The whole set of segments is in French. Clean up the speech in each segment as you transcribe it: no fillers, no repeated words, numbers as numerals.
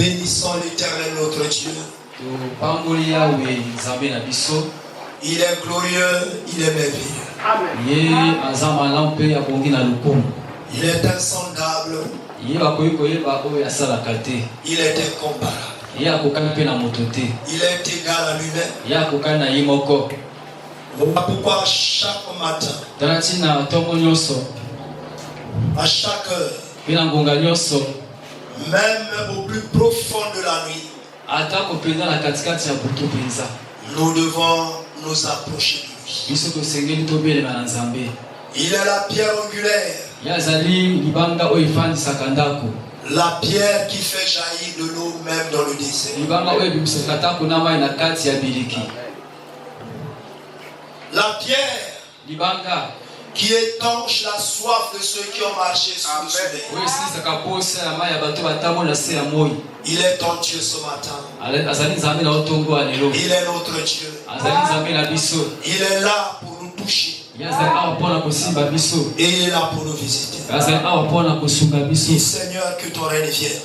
bénissons l'Éternel notre Dieu. Il est glorieux, il est merveilleux. Il est insondable. Il est incomparable. Il est égal à lui-même. Voilà pourquoi chaque matin, à chaque heure, même au plus profond de la nuit, nous devons nous approcher de lui. Il est la pierre angulaire, la pierre qui fait jaillir de l'eau même dans le désert. La pierre qui étanche la soif de ceux qui ont marché sous le soleil. Il est ton Dieu ce matin. Il est notre Dieu. Il est là pour nous toucher. Et il est là pour nous visiter. Dis Seigneur, que ton règne vienne.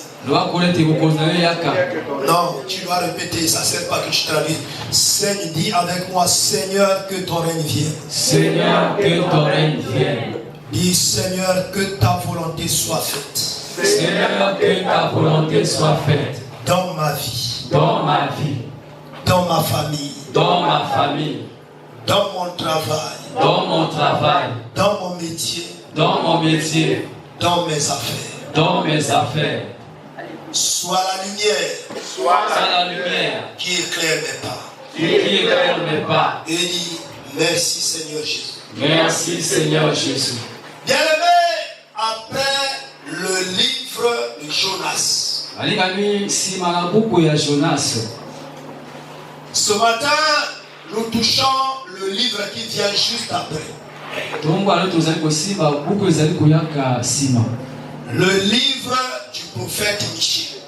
Non, tu dois répéter, ça ne sert pas que je traduise. Seigneur, dis avec moi, Seigneur, que ton règne vienne. Seigneur, que ton règne vienne. Dis Seigneur, que ta volonté soit faite. Seigneur, que ta volonté soit faite. Dans ma vie. Dans ma vie. Dans ma famille. Dans ma famille. Dans mon travail. Dans mon travail. Dans mon métier. Dans mon métier. Dans mes affaires. Dans mes affaires. Sois la lumière. Sois la lumière. Qui éclaire mes pas. Qui éclaire mes pas. Et dis merci Seigneur Jésus. Merci Seigneur Jésus. Bien-aimé, après le livre de Jonas. Ce matin, nous touchons le livre qui vient juste après. Le livre du prophète Michée.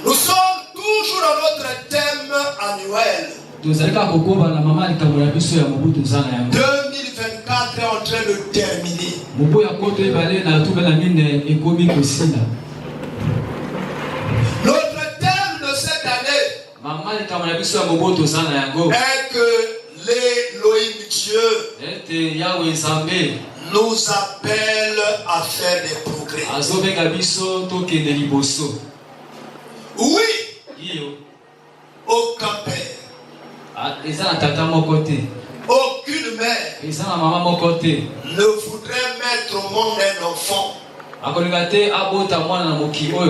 Nous sommes toujours dans notre thème annuel. 2024 est en train de terminer. Notre thème de cette année est que l'Élohim Dieu nous appelle à faire des progrès. Oui, aucun père, aucune mère ne voudrait mettre au monde un enfant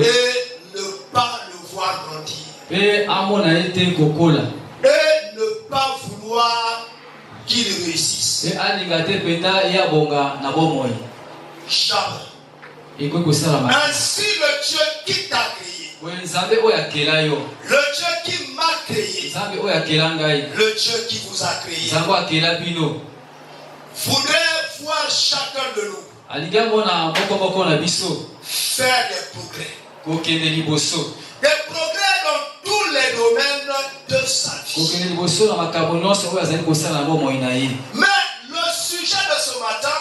et ne pas le voir grandir. Et ne pas vouloir qu'il réussisse. Jamais. Ainsi le Dieu qui t'a créé, le Dieu qui m'a créé, le Dieu qui vous a créé, voudrait voir chacun de nous faire des progrès. Des progrès dans tous les domaines de sa vie. Mais le sujet de ce matin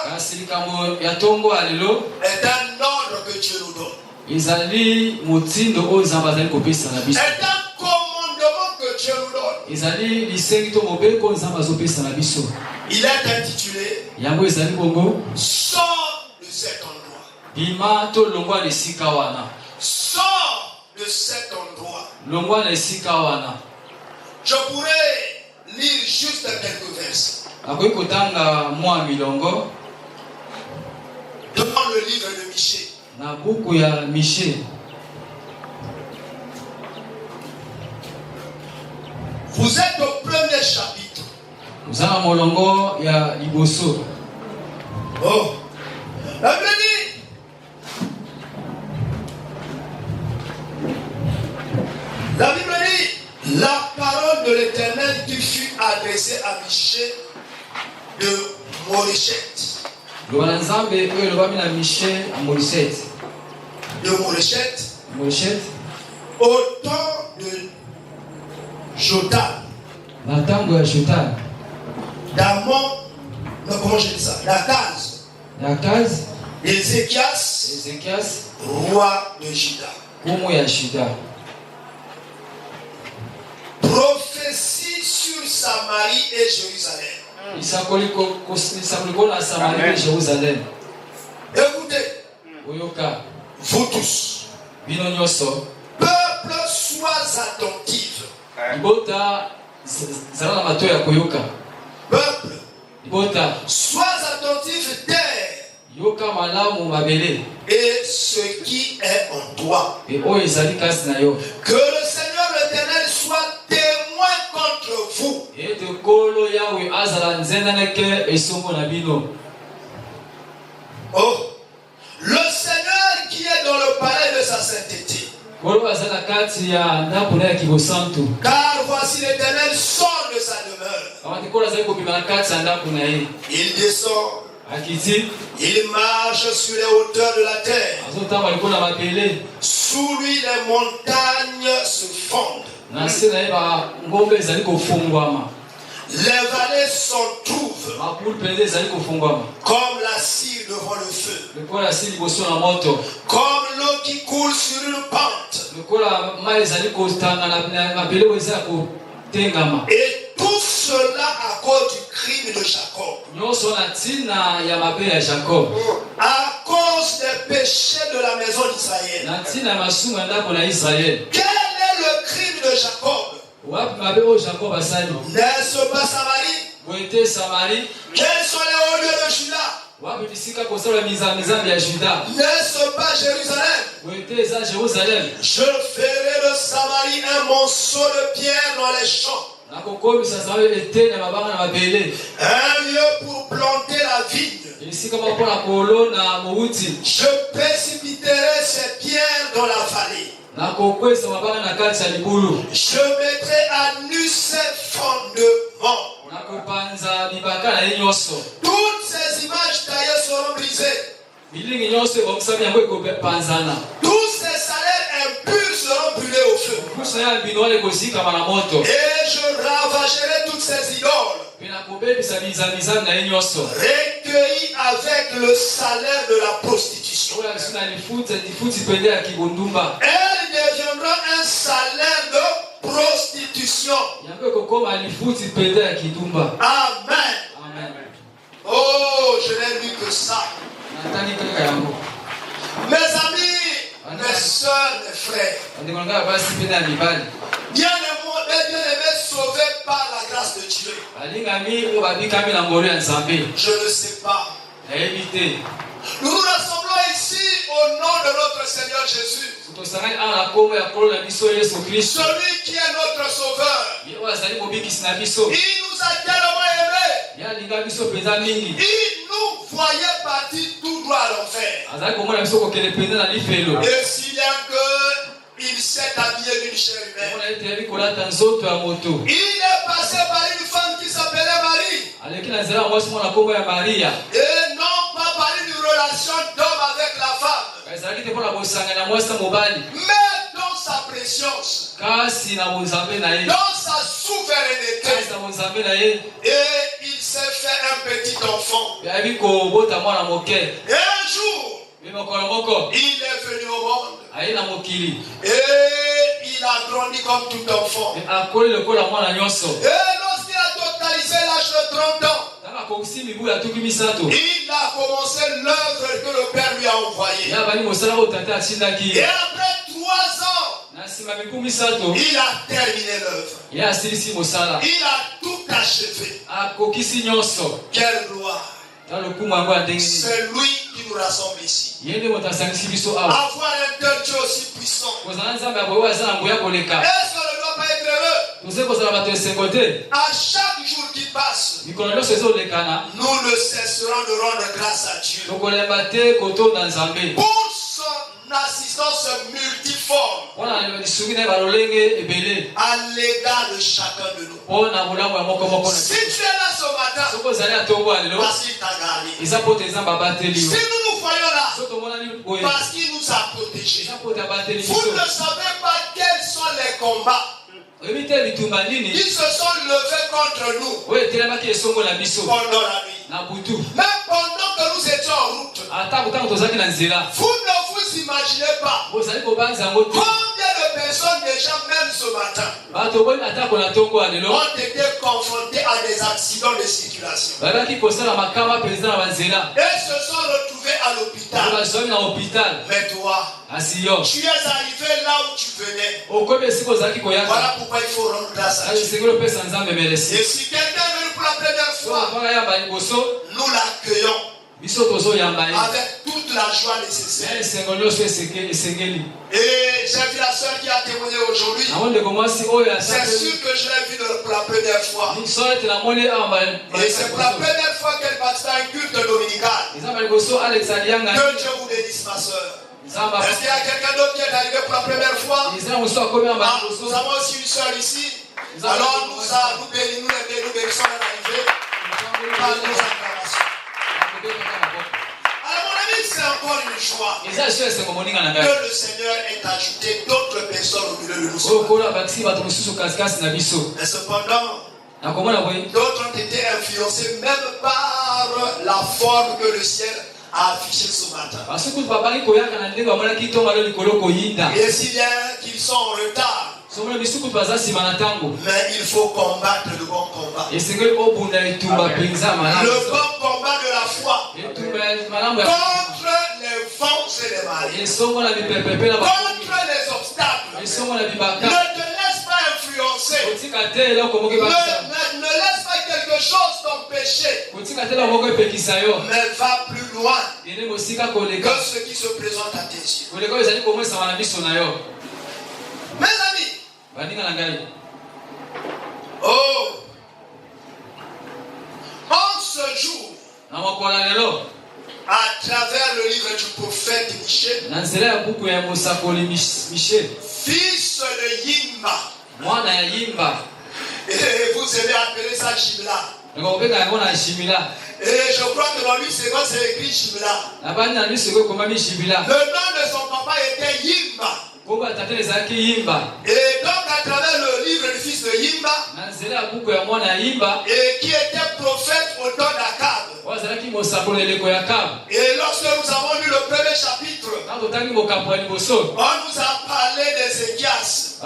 est un ordre que Dieu nous donne. Est un commandement que Dieu nous donne. Il est intitulé Sors de cet endroit. Sors de cet endroit. Je pourrais lire juste quelques versets dans le livre de Michée. Vous êtes au premier chapitre. Oh, la Bible dit, la parole de l'Éternel qui fut adressée à Michée de Moréchet. De Moréchet. Au temps de Jotam. D'Amon. Non, comment je dis ça? D'Akaz. Ézéchias, roi de Juda. Prophétie sur Samarie et Jérusalem. Écoutez, vous tous, peuple, sois attentif. Peuple, sois attentif, terre, et ce qui est en toi. Que le Seigneur l'Éternel soit témoin contre vous. Oh, le Seigneur qui est dans le palais de sa sainteté. Car voici l'Éternel sort de sa demeure. Il descend. Il marche sur les hauteurs de la terre. Sous lui les montagnes se fondent. Les vallées s'entrouvent comme la cire devant le feu, comme l'eau qui coule sur une pente. Et tout cela à cause du crime de Jacob, à cause des péchés de la maison d'Israël. Quel est le crime de Jacob? N'est-ce pas Samarie? Quels sont les hauts lieux de Juda? N'est-ce pas Jérusalem? Je ferai de Samarie un monceau de pierre dans les champs, un lieu pour planter la vigne. Je précipiterai ces pierres dans la vallée. Je mettrai à nu ses fondements. Toutes ces images taillées seront brisées. Tous ces salaires impurs seront brûlés au feu. Et je ravagerai toutes ces idoles, recueillis avec le salaire de la prostitution. Elle deviendra un salaire de prostitution. Amen. Oh, je n'ai lu que ça. Mes amis, mes soeurs, mes frères, bien-aimés sauvés par la grâce de Dieu. Je ne sais pas. Nous nous rassemblons ici au nom de notre Seigneur Jésus. Celui qui est notre sauveur. Il nous a tellement aimés. Il nous voyait partir tout droit à l'enfer. Et si bien qu'il s'est habillé d'une chair humaine, il est passé par une femme qui s'appelait Marie. Et non pas par une relation d'homme avec la femme, mais dans sa préscience, dans sa souveraineté. Et il s'est fait un petit enfant. Et un jour, il est venu au monde. Et il a grandi comme tout enfant. Et lorsqu'il a totalisé l'âge de 30 ans, il a commencé l'œuvre que le Père lui a envoyée. Et après 3 ans, il a terminé l'œuvre. Il a tout achevé. Quelle gloire! C'est lui qui nous rassemble ici. Avoir un tel Dieu aussi puissant. Est-ce qu'on ne doit pas être heureux? À chaque jour qui passe, nous ne cesserons de rendre grâce à Dieu pour son assistance multiforme à l'égard de chacun de nous. Si tu es là ce matin, parce qu'il t'a gardé. Si nous nous voyons là, parce qu'il nous a protégés. Vous ne savez pas quels sont les combats qui se sont levés contre nous pendant la nuit. Même pendant que nous étions en route, vous ne vous imaginez pas combien de personnes déjà même ce matin ont été confrontées à des accidents de circulation et se sont retrouvés à l'hôpital. Mais toi, tu es arrivé là où tu venais. Voilà pourquoi il faut rendre grâce à Dieu. Et si quelqu'un est venu pour la première fois, nous l'accueillons avec toute la joie nécessaire. Et j'ai vu la soeur qui a témoigné aujourd'hui. C'est sûr que je l'ai vue pour la première fois. Et c'est pour la première fois qu'elle participe à un culte dominical. Que Dieu vous bénisse, ma soeur. Est-ce qu'il y a quelqu'un d'autre qui est arrivé pour la première fois? Nous avons aussi une soeur ici. Alors nous bénissons l'arrivée par nos acclamations. Alors mon ami, c'est encore une joie que le Seigneur ait ajouté d'autres personnes au milieu de nous. Mais cependant, d'autres ont été influencés même par la forme que le ciel a affiché ce matin. Et si bien qu'ils sont en retard, mais il faut combattre le bon combat. Le bon combat de la foi contre les vents et les marées, contre les obstacles. Ne te laisse pas influencer. Ne laisse pas quelque chose t'empêcher. Mais va plus loin que ce qui se présente à tes yeux. Mes amis, en ce jour, à travers le livre du prophète Michée, fils de Yimba, et vous avez appelé ça Jimla. Et je crois que dans lui, c'est écrit Jimla. Le nom de son papa était Yimba. Et donc à travers le livre du fils de Yimba, et qui était prophète au temps d'Akab. Et lorsque nous avons lu le premier chapitre, on nous a parlé d'Ézéchias.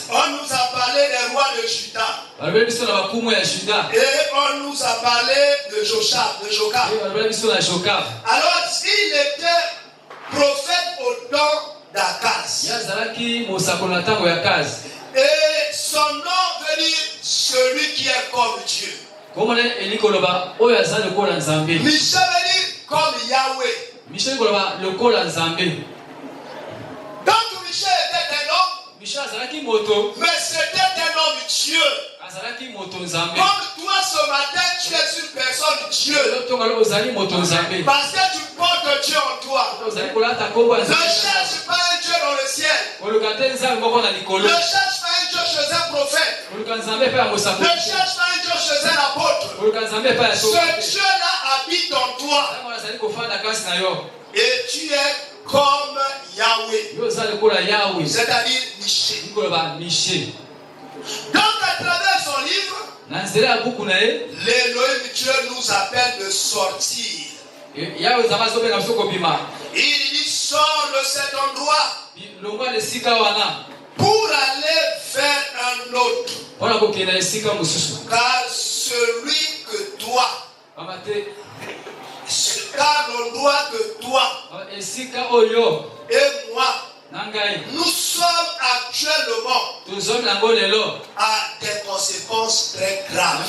On nous a parlé des rois de Juda. Et on nous a parlé de Jokab. Alors il était prophète au temps d'Akaz. Et son nom veut dire celui qui est comme Dieu. Michel veut dire comme Yahweh. Donc Michel était un homme, mais c'était un homme Dieu. Comme toi ce matin, tu es une personne Dieu. Parce que tu portes Dieu en toi. Ne cherche pas un Dieu dans le ciel. Ne cherche pas un Dieu chez un prophète. Ne cherche pas un Dieu chez un apôtre. Ce Dieu-là habite en toi. Et tu es comme Yahweh. C'est-à-dire Michel. Donc à travers son livre, l'Élohim Dieu nous appelle de sortir. Il dit sors de cet endroit pour aller vers un autre. Car celui que toi, car l'endroit que toi et moi, nous sommes actuellement à des conséquences très graves.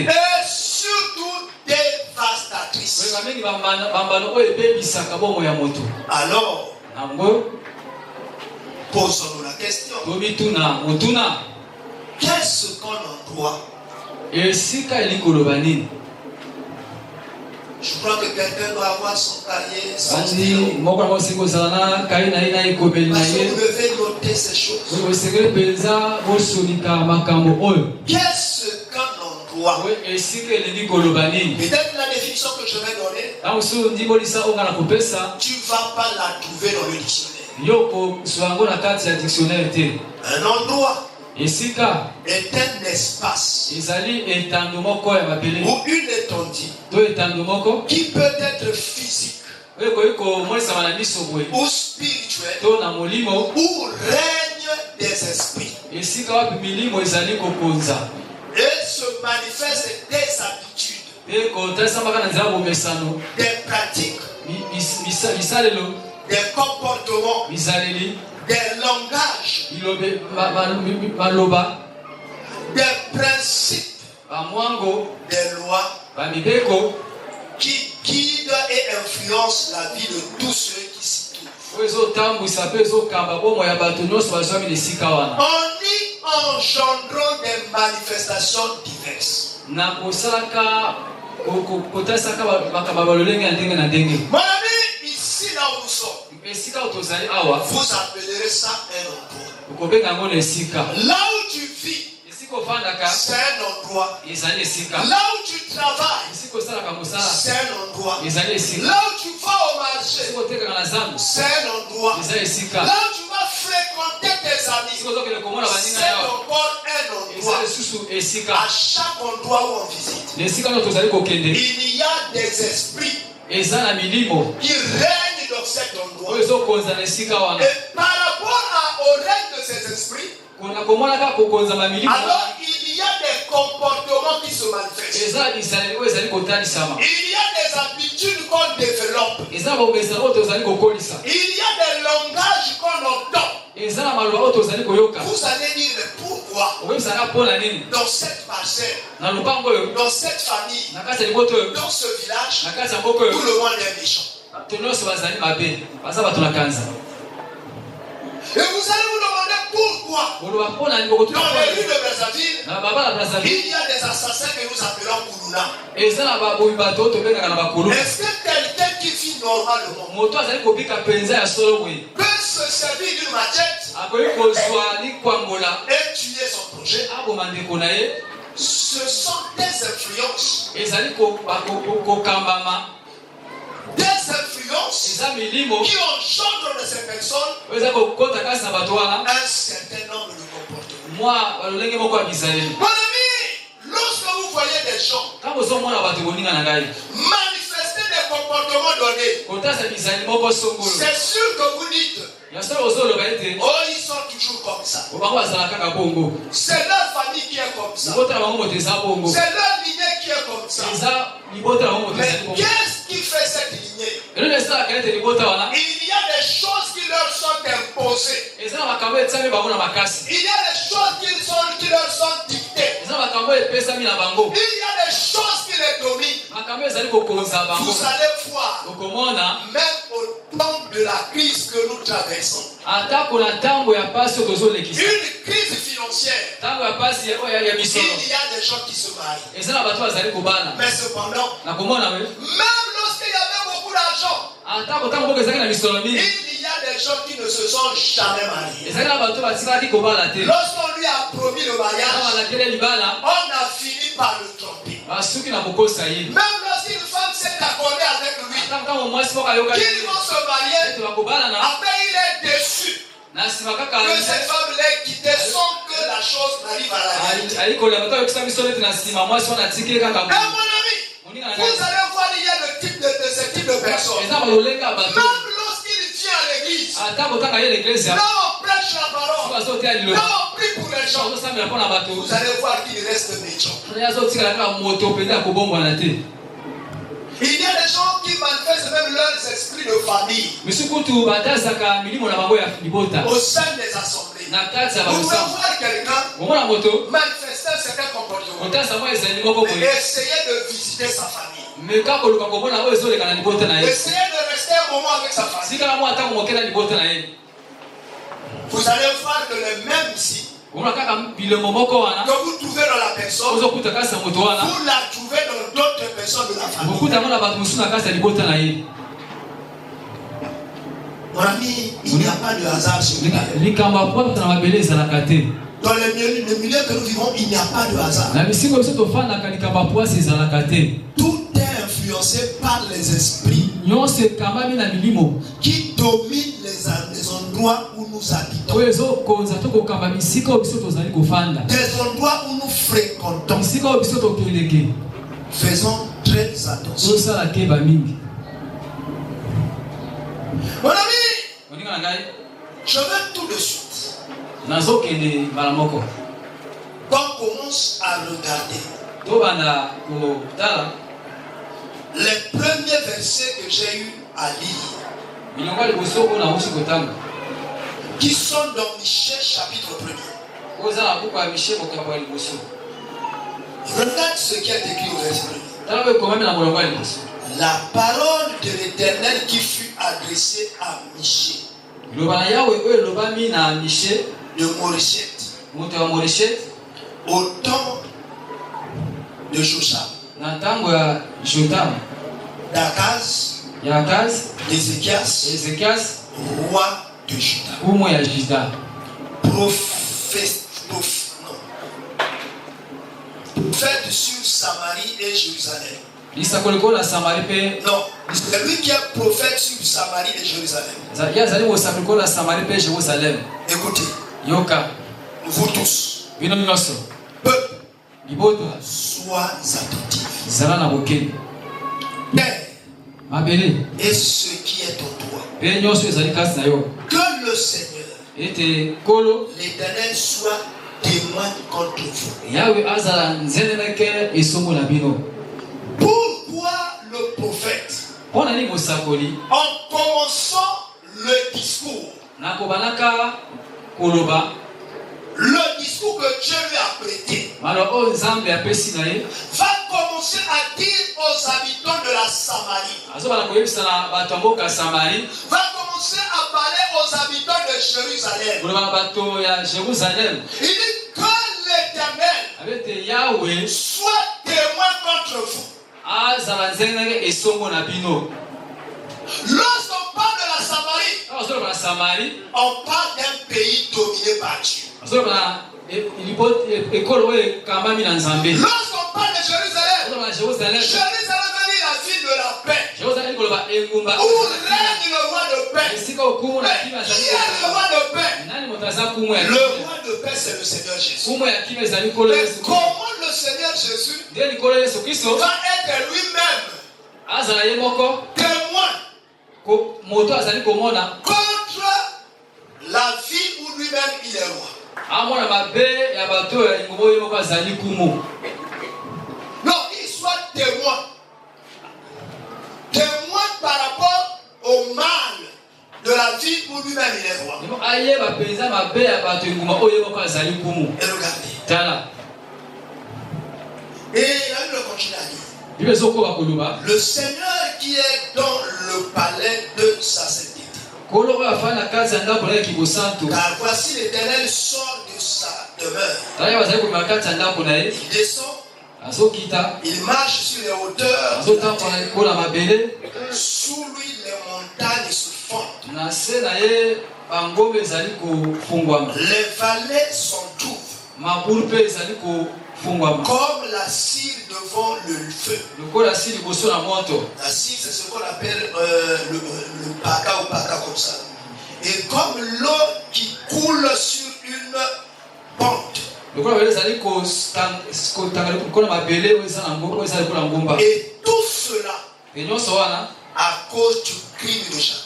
Et surtout dévastatrices. Alors, posons-nous la question. Qu'est-ce qu'on emploie? Je crois que quelqu'un doit avoir son cahier, son stylo. Parce que vous devez noter ces choses. Qu'est-ce qu'un endroit? Peut-être la définition que je vais donner, tu ne vas pas la trouver dans le dictionnaire. Un endroit, est un espace ou une étendue qui peut être physique ou spirituel où règne des esprits. Et se manifeste des habitudes, des pratiques, des comportements, des langages, des principes, des lois qui guident et influencent la vie de tous ceux qui s'y trouvent. En y engendrant des manifestations diverses. Mon ami, ici là où nous sommes, vous appellerez ça un endroit. Là où tu vis, c'est un endroit. Là où tu travailles, c'est un endroit. Là où tu vas au marché, c'est un endroit. Là où tu vas fréquenter tes amis, c'est encore un endroit. À chaque endroit où on visite, il y a des esprits qui règnent dans cet endroit. Et par rapport au règne de ces esprits, alors il y a des comportements qui se manifestent. Il y a des habitudes qu'on développe. Il y a des langages qu'on entend. Vous allez dire mais pourquoi dans cette parcelle, dans cette famille, dans ce village, tout le monde est méchant. Et vous allez vous demander pourquoi dans les rues de Brazzaville, il y a des assassins que nous appelons Koulouna. Est-ce que quelqu'un qui vit normalement peut se servir d'une machette et tuer son projet? Ce sont des influences. Des influences qui engendrent de ces personnes un certain nombre de comportements. Mon ami, lorsque vous voyez des gens manifester des comportements donnés, c'est sûr que vous dites oh, ils sont toujours comme ça. C'est leur famille qui est comme ça. C'est leur lignée qui est comme ça. Mais qu'est-ce qui fait cette lignée? Il y a des choses qui leur sont imposées. Il y a des choses qui leur sont dictées. Il y a des choses qui les dominent. Vous allez voir, même au temps de la crise que nous traversons, une crise financière, il y a des gens qui se marient. Mais cependant, même lorsqu'il y avait beaucoup d'argent, il y a des gens qui ne se sont jamais mariés. Lorsqu'on lui a promis le mariage, on a fini par le tromper. Même lorsqu'une femme s'est accordée avec lui, qu'ils vont se marier, après il est déçu que cette femme l'ait quitté sans que la chose n'arrive à la vie. Mon ami, vous allez voir, il y a de ce type de personnes. Même lorsqu'il vient à l'église, là on prêche la parole, là on prie pour les gens, vous allez voir qu'il reste méchant. Il y a des gens qui manifestent même leurs esprits de famille au sein des assemblées. Vous pouvez voir quelqu'un manifester certains comportements et essayer de visiter sa famille. Essayez de rester un moment avec sa famille. Vous allez voir que le même ici que vous trouvez dans la personne, vous la trouvez dans d'autres personnes de la famille. Mon ami, il n'y a pas de hasard sur la terre. Dans le milieu que nous vivons, il n'y a pas de hasard. Tout est influencé par les esprits qui dominent les endroits où nous habitons, des endroits où nous fréquentons, faisons très attention. Mon ami, je veux tout de suite qu'on commence à regarder les premiers versets que j'ai eu à lire, qui sont dans Michée chapitre 1er. Regarde ce qui est écrit au verset 1er. La parole de l'Éternel qui fut adressée à Michée de Moréchet au temps de Josham, d'Akaz, d'Ézéchias, roi de Juda. Prophète sur Samarie et Jérusalem. Non, c'est lui qui est prophète sur Samarie et Jérusalem. Écoutez, vous tous, peuple, sois attentifs. Et ce qui est en toi, que le Seigneur, l'Éternel, soit témoin contre vous. Pourquoi le prophète, en commençant le discours, le discours que Dieu lui a prêté, va commencer à dire aux habitants de la Samarie, va commencer à parler aux habitants de Jérusalem. Il dit que l'Éternel soit témoin contre vous. Lorsqu'on parle de la Samarie, on parle d'un pays dominé par Dieu. Lorsqu'on parle de Jérusalem, Jérusalem est la ville de la paix, où règne le roi de paix. Mais qui est le roi de paix? Le roi de paix, c'est le Seigneur Jésus. Mais comment le Seigneur Jésus va être lui-même témoin contre la ville où lui-même il est roi? Non, il soit témoin. Témoin par rapport au mal de la ville où lui-même il est roi. Et regardez. Et la Bible continue à dire. Le Seigneur qui est dans le palais de sa sainteté. Car voici l'Éternel sort de sa demeure. Il descend. Il marche sur les hauteurs. Sous lui les montagnes se fondent. Les vallées s'entr'ouvrent. Comme la cire devant le feu. La cire, c'est ce qu'on appelle le paca ou paca comme ça. Et comme l'eau qui coule sur une pente. Et tout cela à cause du crime de chacun.